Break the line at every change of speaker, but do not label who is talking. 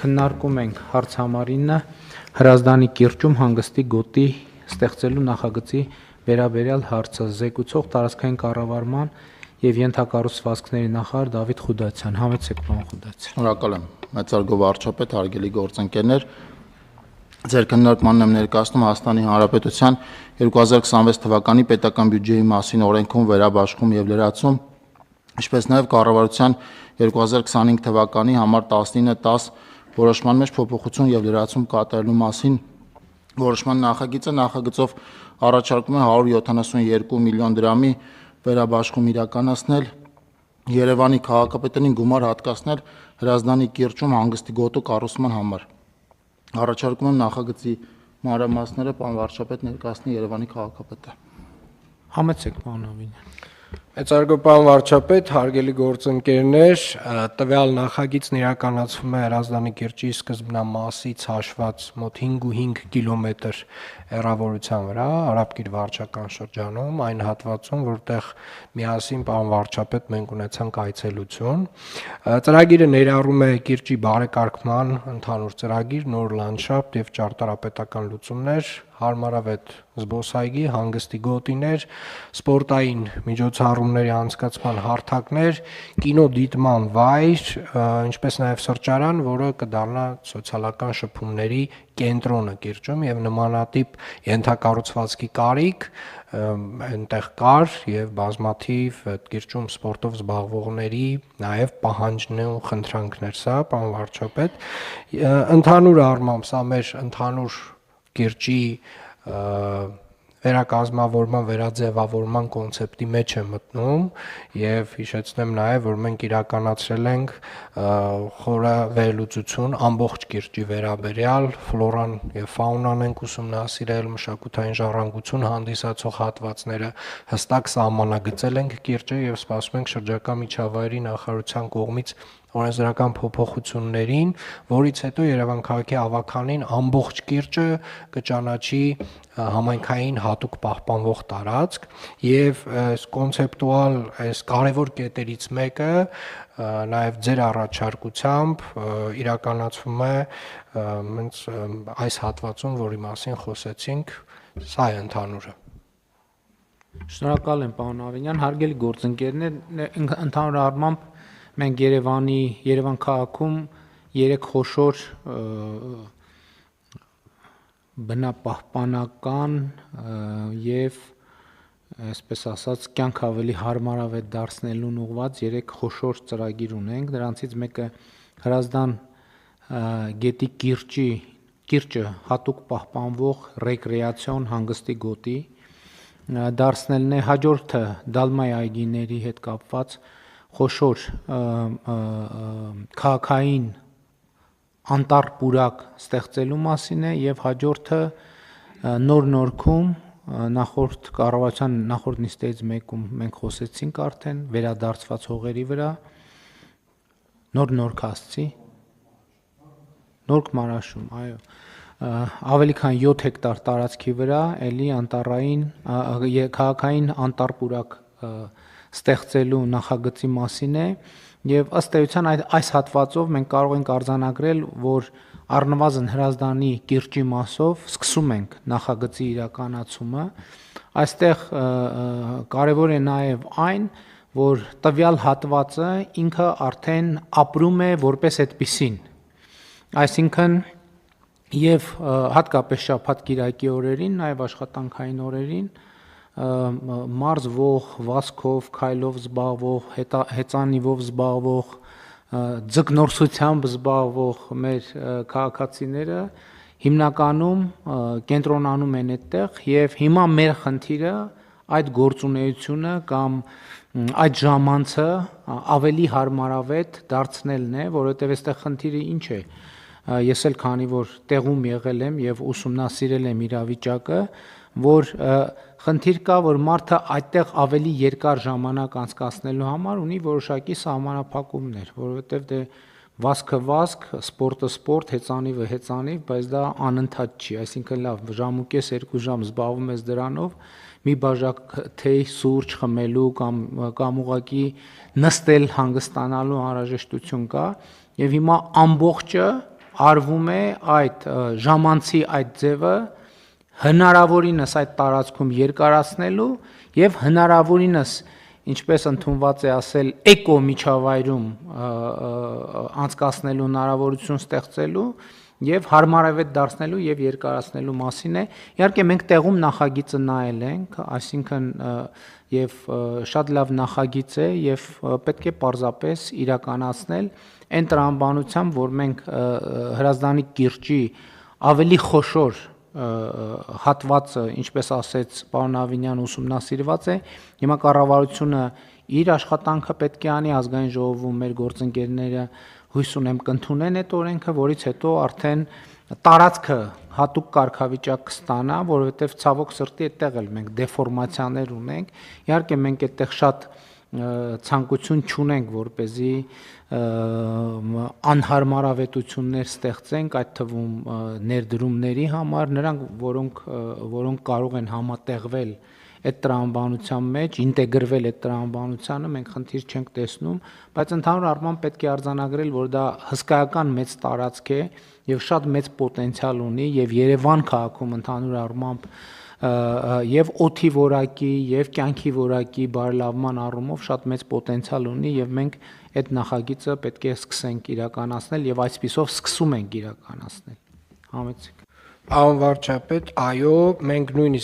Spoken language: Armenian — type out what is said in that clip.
քննարկում ենք հարց համար 9 Հրազդանի կիրճում հանգստի գոտի ստեղծելու նախագծի վերաբերյալ հարցը զեկուցող տարածքային կառավարման եւ ենթակառուցվածքների նախարար Դավիթ Խուդացյան։ Համեցեք, պարոն Խուդացյան։
Շնորհակալ եմ, մեծարգո վարչապետ, հարգելի գործընկերներ։ Ձեր քննարկմանն եմ ներկայացնում Հայաստանի Հանրապետության 2026 թվականի պետական բյուջեի մասին օրենքում վերաբաշխում եւ լրացում, ինչպես նաեւ կառավարության 2025 թվականի համար 1910 որոշման մեջ փոփոխություն եւ լրացում կատարելու մասին որոշման նախագիծը նախագծով առաջարկում է 172 միլիոն դրամի վերաբաշխում իրականացնել Երևանի քաղաքապետարին գումար հատկացնել Հրազդանի կիրճում հանգստի գոտու կառուցման համար։ Առաջարկում եմ նախագծի մանրամասները պարոն վարչապետ ներկայացնի Երևանի քաղաքապետը։
Համեցեք, պարոն Ավինյան։
Մեծարգո պարոն վարչապետ, հարգելի գործընկերներ, տվյալ նախագիծն իրականացվում է Հրազդանի կիրճի սկզբնամասից հաշված մոտ 5.5 կիլոմետր հեռավորության վրա, Արաբկիր վարչական շրջանում, այն հատվածում, որտեղ միասին պարոն վարչապետ մենք ունեցանք այցելություն։ Ծրագիրը ներառում է կիրճի բարեկարգման ընդհանուր ծրագիր, նոր լանդշաֆտ եւ ճարտարապետական լուծումներ, հարմարավետ զբոսայգի, հանգստի գոտիներ, սպորտային միջոցառումների անցկացման հարթակներ, կինոդիտման վայր, ինչպես նաև սրճարան, որը կդառնա սոցիալական շփումների կենտրոնը կիրճում եւ նմանատիպ ենթակառուցվածքի կարիք այնտեղ կար եւ բազմաթիվ այդ կիրճում սպորտով զբաղվողների նաեւ պահանջն ու խնդրանքներ սա, պարոն վարչապետ, ընդհանուր առմամբ սա մեր ընդհանուր կիրճի վերակազմավորման, վերաձևավորման կոնցեպտի մեջ է մտնում եւ հիշեցնեմ նաեւ, որ մենք իրականացրել ենք խորը վերլուծություն ամբողջ կիրճի վերաբերյալ, ֆլորան եւ ֆաունան ենք ուսումնասիրել, մշակութային ժառանգություն հանդիսացող հատվածները հստակ սահմանագծել ենք կիրճը եւ սպասում ենք շրջակա միջավայրի նախարարության կողմից օրենսդրական փոփոխություններին, որից հետո Երևան քաղաքի ավականին ամբողջ կիրճը կճանաչի համայնքային հատուկ պահպանվող տարածք եւ այս կոնցեպտուալ այս կարևոր կետերից մեկը նաեւ ձեր առաջարկությամբ իրականացվում է հենց այս հատվածում, որի մասին խոսեցինք, սա է ընդհանուրը։
Շնորհակալ եմ, պարոն Ավինյան, հարգելի գործընկերներ, ընդհանուր առմամբ մենք Երևան քաղաքում 3 խոշոր բնապահպանական եւ այսպես ասած կյանք ավելի հարմարավետ դարձնելուն ուղղված 3 խոշոր ծրագիր ունենք, դրանցից մեկը Հրազդան գետի կիրճը հատուկ պահպանվող ռեկրեացիոն հանգստի գոտի դարձնելն է, հաջորդը Դալմայի այգիների հետ կապված խոշոր քաղաքային անտառ պուրակ ստեղծելու մասին է եւ հաջորդը Նոր Նորքում նախորդ կառավարության նախորդ նիստերից մեկում մենք խոսեցինք արդեն վերադարձված հողերի վրա Նոր Նորքասցի Նորք Մարաշում, այո, ավելի քան 7 հեկտար տարածքի վրա էլի անտառային քաղաքային անտառ պուրակ ստեղծելու նախագծի մասին է եւ ըստ էության այս հատվածով մենք կարող ենք արձանագրել, որ առնվազն Հրազդանի կիրճի մասով սկսում ենք նախագծի իրականացումը։ Այստեղ կարևոր է նաեւ այն, որ տվյալ հատվածը ինքը արդեն ապրում է որպես այդպիսին։ Այսինքն եւ հատկապես շաբաթ-կիրակի օրերին, նաեւ աշխատանքային օրերին մարզվող, վազքով, քայլով զբաղվող, հեծանիվով զբաղվող, ձկնորսությամբ զբաղվող մեր քաղաքացիները հիմնականում կենտրոնանում են այդտեղ եւ հիմա մեր խնդիրը այդ գործունեությունը կամ այդ ժամանցը ավելի հարմարավետ դարձնելն է, որովհետեւ այստեղ խնդիրը ինչ է։ Ես էլ քանի որ տեղում եղել եմ եւ ուսումնասիրել եմ իրավիճակը, որ խնդիր կա, որ մարդը այդտեղ ավելի երկար ժամանակ անցկացնելու համար ունի որոշակի սահմանափակումներ, որովհետև դե վազքը վազք, սպորտը սպորտ, հեծանիվը հեծանիվ, բայց դա անընդհատ չի, այսինքն լավ, ժամուկես 2 ժամ զբաղվում ես դրանով, մի բաժակ թեյ սուրճ խմելու կամ ուղղակի նստել հանգստանալու անհրաժեշտություն կա, եւ հիմա ամբողջը արվում է այդ ժամանցի այդ ձևը հնարավորինս այդ տարածքում երկարացնելու եւ հնարավորինս ինչպես ընդունված է ասել էկո միջավայրում անցկացնելու հնարավորություն ստեղծելու եւ հարմարավետ դարձնելու եւ երկարացնելու մասին է։ Իհարկե մենք տեղում նախագիծը նայել ենք, այսինքն եւ շատ լավ նախագիծ է եւ պետք է պարզապես իրականացնել այն տրամաբանությամբ, որ մենք Հրազդանի կիրճի ավելի խոշոր հատվածը, ինչպես ասեց պարոն Ավինյանը, ուսումնասիրված է։ Հիմա կառավարությունը իր աշխատանքը պետք է անի, ազգային ժողովում մեր գործընկերները հույս ունեմ կընդունեն այդ օրենքը, որից հետո արդեն տարածքը հատուկ կարգավիճակ կստանա, որովհետև ցավոք սրտի այդտեղ էլ մենք դեֆորմացիաներ ունենք։ Իհարկե մենք այդտեղ շատ ցանկություն չունենք, որպեսզի անհարմարավետություններ ստեղծենք, այդ թվում ներդրումների համար, նրանք որոնք կարող են համատեղվել այդ տրամաբանության մեջ, ինտեգրվել այդ տրամաբանությանը, մենք խնդիր չենք տեսնում, բայց ընդհանուր առմամբ պետք է արձանագրել, որ դա հսկայական մեծ տարածք է եւ շատ մեծ պոտենցիալ ունի եւ Երևան քաղաքում ընդհանուր առմամբ եւ օդի որակի եւ կյանքի որակի բարելավման առումով շատ մեծ պոտենցիալ ունի եւ մենք այդ նախագիծը պետք է սկսենք իրականացնել եւ այսպիսով սկսում ենք իրականացնել։ Համեցեք։
Պարոն վարչապետ, այո, մենք նույնիսկ